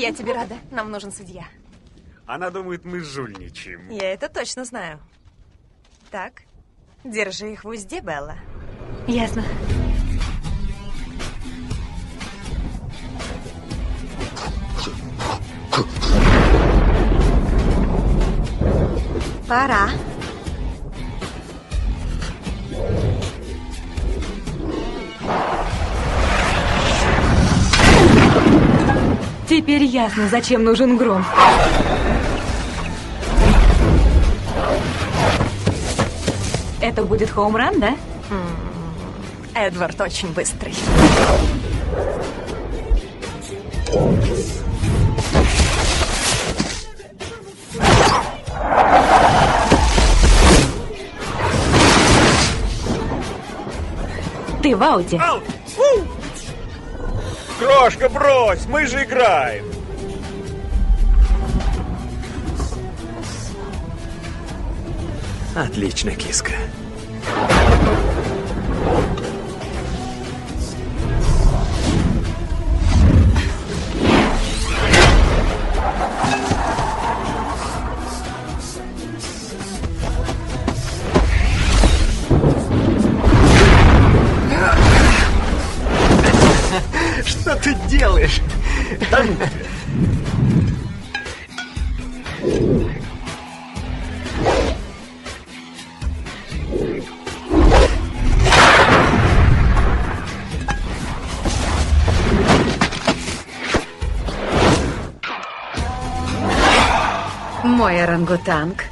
Я тебе рада. Нам нужен судья. Она думает, мы жульничаем. Я это точно знаю. Так, держи их в узде, Белла. Ясно. Пора. Теперь ясно, зачем нужен гром. Это будет хоум-ран, да? Эдвард очень быстрый. Ты в ауте. Аут! Крошка, брось! Мы же играем! Отлично, киска. Что ты делаешь? Мой орангутанг.